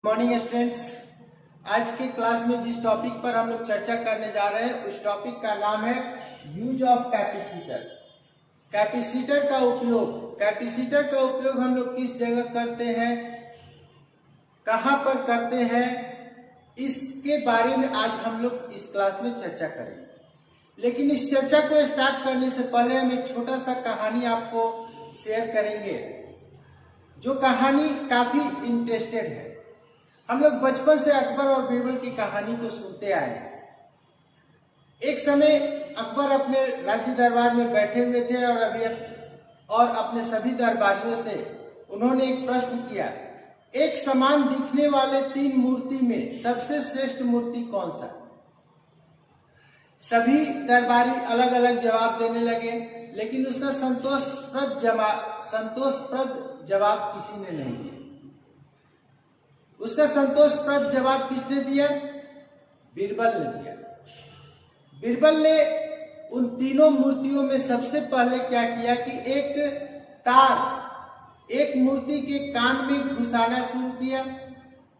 Morning students. आज के class में जिस टॉपिक पर हम लोग चर्चा करने जा रहे हैं उस टॉपिक का नाम है यूज ऑफ कैपेसिटर। कैपेसिटर का उपयोग हम लोग किस जगह करते हैं, कहां पर करते हैं, इसके बारे में आज हम लोग इस क्लास में चर्चा करेंगे। लेकिन इस चर्चा को स्टार्ट करने से पहले हम एक छोटा सा कहानी आपको शेयर करेंगे, जो कहानी काफी इंटरेस्टेड है। हम लोग बचपन से अकबर और बीरबल की कहानी को सुनते आए हैं। एक समय अकबर अपने राज्य दरबार में बैठे हुए थे और अपने सभी दरबारियों से उन्होंने एक प्रश्न किया, एक समान दिखने वाले तीन मूर्ति में सबसे श्रेष्ठ मूर्ति कौन सा? सभी दरबारी अलग अलग जवाब देने लगे, लेकिन उसका संतोषप्रद जवाब किसी ने नहीं दिया। उसका संतोषप्रद जवाब किसने दिया? बीरबल ने दिया। बीरबल ने उन तीनों मूर्तियों में सबसे पहले क्या किया कि एक तार एक मूर्ति के कान में घुसाना शुरू किया।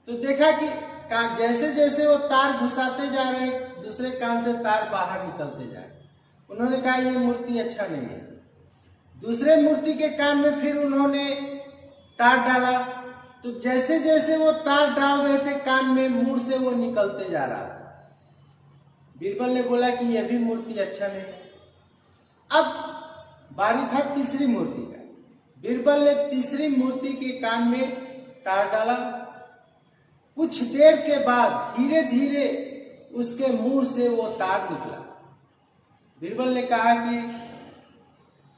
तो देखा कि जैसे जैसे वो तार घुसाते जा रहे, दूसरे कान से तार बाहर निकलते जा रहे। उन्होंने कहा ये मूर्ति अच्छा नहीं है। दूसरे मूर्ति के कान में फिर उन्होंने तार डाला, तो जैसे जैसे वो तार डाल रहे थे कान में, मुंह से वो निकलते जा रहा था। बीरबल ने बोला कि यह भी मूर्ति अच्छा नहीं है। अब बारी था तीसरी मूर्ति का। बीरबल ने तीसरी मूर्ति के कान में तार डाला। कुछ देर के बाद धीरे धीरे उसके मुंह से वो तार निकला। बीरबल ने कहा कि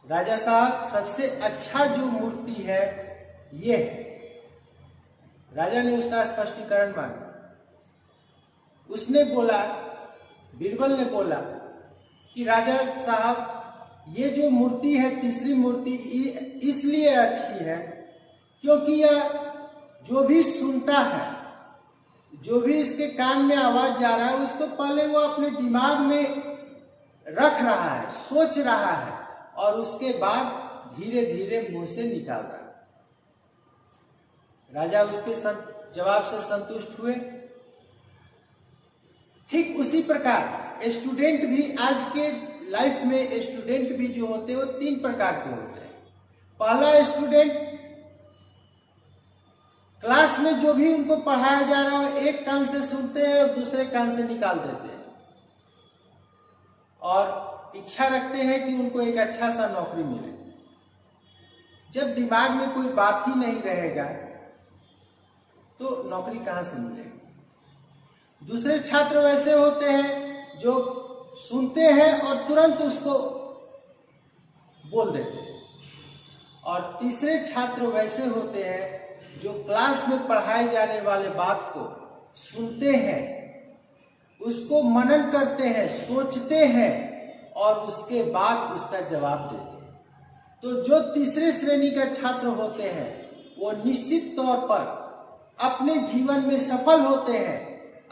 राजा साहब, सबसे अच्छा जो मूर्ति है ये है। राजा ने उसका स्पष्टीकरण मांगा। उसने बोला, बीरबल ने बोला कि राजा साहब, ये जो मूर्ति है तीसरी मूर्ति इसलिए अच्छी है क्योंकि यह जो भी सुनता है, जो भी इसके कान में आवाज जा रहा है, उसको पहले वो अपने दिमाग में रख रहा है, सोच रहा है, और उसके बाद धीरे धीरे मुंह से निकाल रहा है। राजा उसके जवाब से संतुष्ट हुए। ठीक उसी प्रकार स्टूडेंट भी, आज के लाइफ में स्टूडेंट भी जो होते हैं वो तीन प्रकार के होते हैं। पहला स्टूडेंट, क्लास में जो भी उनको पढ़ाया जा रहा है एक कान से सुनते हैं और दूसरे कान से निकाल देते हैं, और इच्छा रखते हैं कि उनको एक अच्छा सा नौकरी मिले। जब दिमाग में कोई बात ही नहीं रहेगा तो नौकरी कहां से मिलेगी? दूसरे छात्र वैसे होते हैं जो सुनते हैं और तुरंत उसको बोल देते हैं, और तीसरे छात्र वैसे होते हैं जो क्लास में पढ़ाई जाने वाले बात को सुनते हैं, उसको मनन करते हैं, सोचते हैं, और उसके बाद उसका जवाब देते हैं। तो जो तीसरे श्रेणी का छात्र होते हैं वो निश्चित तौर पर अपने जीवन में सफल होते हैं।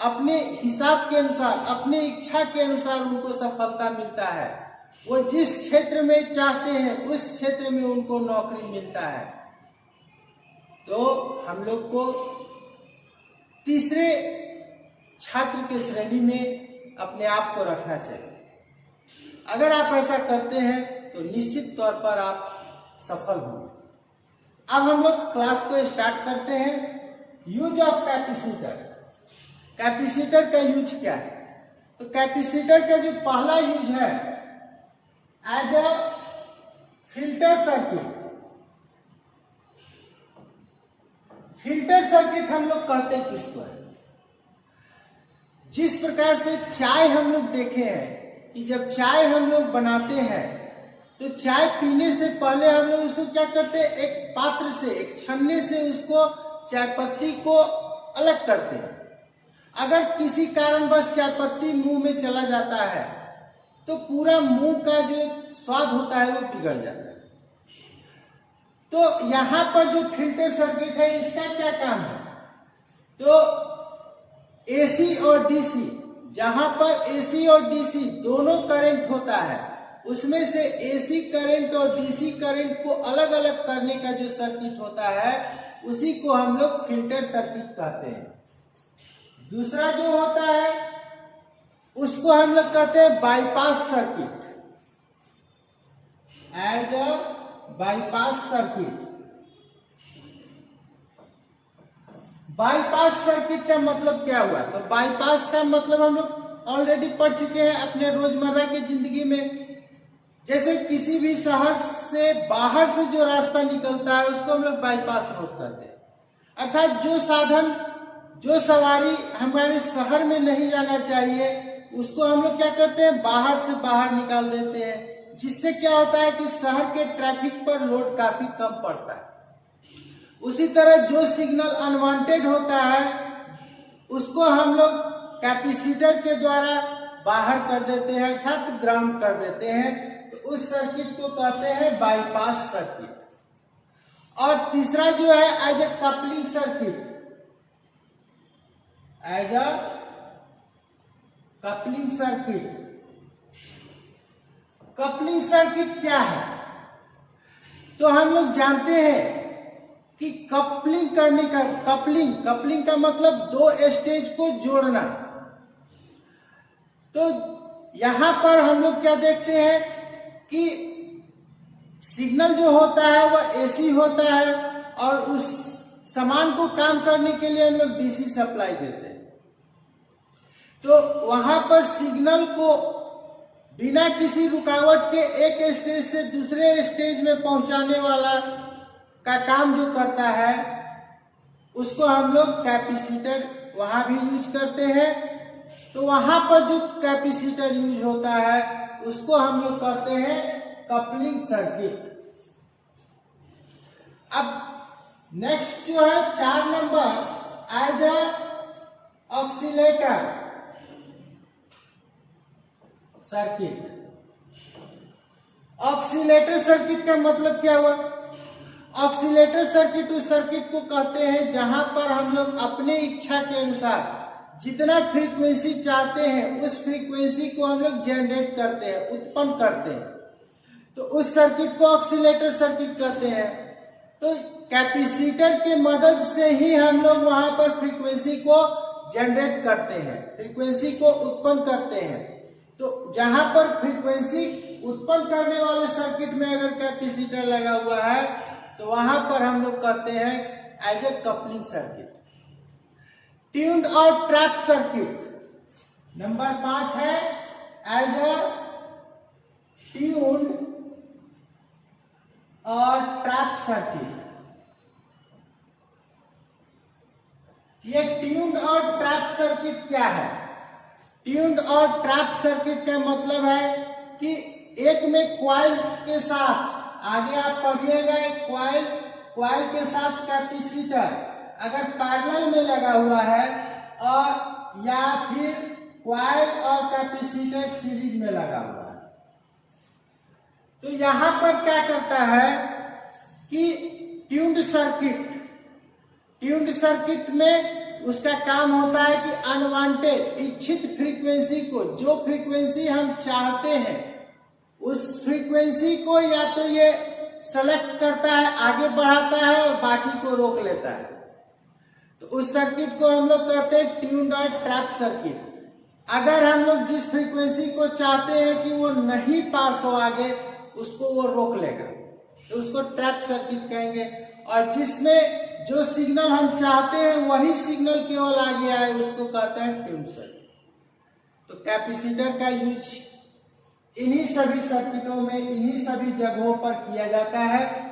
अपने हिसाब के अनुसार, अपने इच्छा के अनुसार उनको सफलता मिलता है। वो जिस क्षेत्र में चाहते हैं उस क्षेत्र में उनको नौकरी मिलता है। तो हम लोग को तीसरे छात्र के श्रेणी में अपने आप को रखना चाहिए। अगर आप ऐसा करते हैं तो निश्चित तौर पर आप सफल होंगे। अब हम लोग क्लास को स्टार्ट करते हैं। Use of capacitor. कैपेसिटर का यूज क्या है? तो कैपेसिटर का जो पहला यूज है, as a filter circuit. Filter circuit हम लोग कहते हैं किसको है? जिस प्रकार से चाय हम लोग देखे हैं कि जब चाय हम लोग बनाते हैं तो चाय पीने से पहले हम लोग उसको क्या करते हैं, एक पात्र से, एक छन्ने से उसको चाय पत्ती को अलग करते हैं। अगर किसी कारणवश चाय पत्ती मुंह में चला जाता है तो पूरा मुंह का जो स्वाद होता है वो बिगड़ जाता है। तो यहां पर जो फिल्टर सर्किट है इसका क्या काम है? तो एसी और डीसी, जहां पर एसी और डीसी दोनों करंट होता है, उसमें से एसी करंट और डीसी करंट को अलग अलग करने का जो सर्किट होता है उसी को हम लोग फिल्टर सर्किट कहते हैं। दूसरा जो होता है उसको हम लोग कहते हैं bypass circuit, as a bypass circuit. Bypass circuit का मतलब क्या हुआ? तो बाईपास का मतलब हम लोग ऑलरेडी पढ़ चुके हैं अपने रोजमर्रा की जिंदगी में। जैसे किसी भी शहर से बाहर से जो रास्ता निकलता है उसको हम लोग बाईपास रोड कहते हैं। अर्थात जो साधन, जो सवारी हमारे शहर में नहीं जाना चाहिए उसको हम लोग क्या करते हैं, बाहर से बाहर निकाल देते हैं। जिससे क्या होता है कि शहर के ट्रैफिक पर लोड काफी कम पड़ता है। उसी तरह जो सिग्नल अनवांटेड होता है उसको हम लोग कैपेसिटर के द्वारा बाहर कर देते हैं, अर्थात ग्राउंड कर देते हैं। तो उस सर्किट को कहते हैं बाईपास सर्किट। और तीसरा जो है as a coupling circuit, as a coupling circuit. Coupling circuit क्या है? तो हम लोग जानते हैं कि कपलिंग करने का, कपलिंग का मतलब दो स्टेज को जोड़ना। तो यहां पर हम लोग क्या देखते हैं कि सिग्नल जो होता है वह एसी होता है और उस सामान को काम करने के लिए हम लोग डीसी सप्लाई देते हैं। तो वहां पर सिग्नल को बिना किसी रुकावट के एक स्टेज से दूसरे स्टेज में पहुंचाने वाला का काम जो करता है उसको हम लोग कैपेसिटर वहां भी यूज करते हैं। तो वहां पर जो कैपेसिटर यूज होता है उसको हम लोग कहते हैं कपलिंग सर्किट। अब नेक्स्ट जो है 4 number, as a oscillator circuit. Oscillator circuit का मतलब क्या हुआ? ऑक्सीलेटर सर्किट उस सर्किट को कहते हैं जहां पर हम लोग अपने इच्छा के अनुसार जितना फ्रीक्वेंसी चाहते हैं उस फ्रीक्वेंसी को हम लोग जनरेट करते हैं, उत्पन्न करते हैं। तो उस सर्किट को ऑक्सीलेटर सर्किट कहते हैं। तो कैपेसिटर के मदद से ही हम लोग वहां पर फ्रीक्वेंसी को जनरेट करते हैं, फ्रीक्वेंसी को उत्पन्न करते हैं। तो जहां पर फ्रीक्वेंसी उत्पन्न करने वाले सर्किट में अगर कैपेसिटर लगा हुआ है तो वहां पर हम लोग कहते हैं as a coupling circuit. Tuned और ट्रैप सर्किट नंबर 5 है, एज अ ट्यून्ड और ट्रैप सर्किट। ये ट्यून्ड और ट्रैप सर्किट क्या है? ट्यून्ड और ट्रैप सर्किट का मतलब है कि एक में कॉइल के साथ, आगे आप पढ़िएगा, कॉइल के साथ कैपेसिटर अगर पैरेलल में लगा हुआ है और या फिर कॉइल और कैपेसिटर सीरीज में लगा हुआ है। तो यहां पर क्या करता है कि ट्यून्ड सर्किट में उसका काम होता है कि अनवांटेड, इच्छित फ्रीक्वेंसी को, जो फ्रीक्वेंसी हम चाहते हैं उस फ्रीक्वेंसी को या तो ये सेलेक्ट करता है, आगे बढ़ाता है और बाकी को रोक लेता है। तो उस सर्किट को हम लोग कहते हैं ट्यून्ड और ट्रैप सर्किट। अगर हम लोग जिस फ्रीक्वेंसी को चाहते हैं कि वो नहीं पास हो आगे, उसको वो रोक लेगा, तो उसको ट्रैप सर्किट कहेंगे। और जिसमें जो सिग्नल हम चाहते हैं वही सिग्नल केवल आगे आए उसको कहते हैं ट्यून्ड सर्किट। तो कैपेसिटर का यूज इन्हीं सभी सर्किटों में, इन्हीं सभी जगहों पर किया जाता है।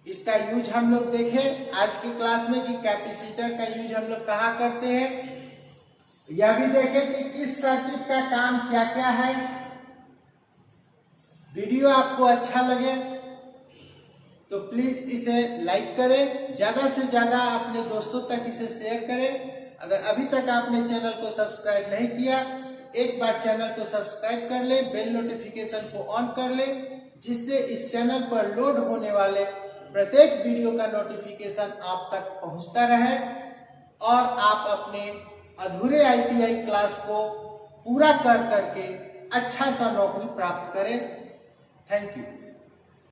इसका यूज हम लोग देखें आज की क्लास में कि कैपेसिटर का यूज हम लोग कहाँ करते हैं। यह भी देखें कि किस सर्किट का काम क्या क्या है। वीडियो आपको अच्छा लगे तो प्लीज इसे लाइक करें, ज्यादा से ज्यादा अपने दोस्तों तक इसे शेयर करें। अगर अभी तक आपने चैनल को सब्सक्राइब नहीं किया, एक बार चैनल को सब्सक्राइब कर ले, बेल नोटिफिकेशन को ऑन कर ले, जिससे इस चैनल पर लोड होने वाले प्रत्येक वीडियो का नोटिफिकेशन आप तक पहुंचता रहे और आप अपने अधूरे ITI क्लास को पूरा कर करके अच्छा सा नौकरी प्राप्त करें। Thank you.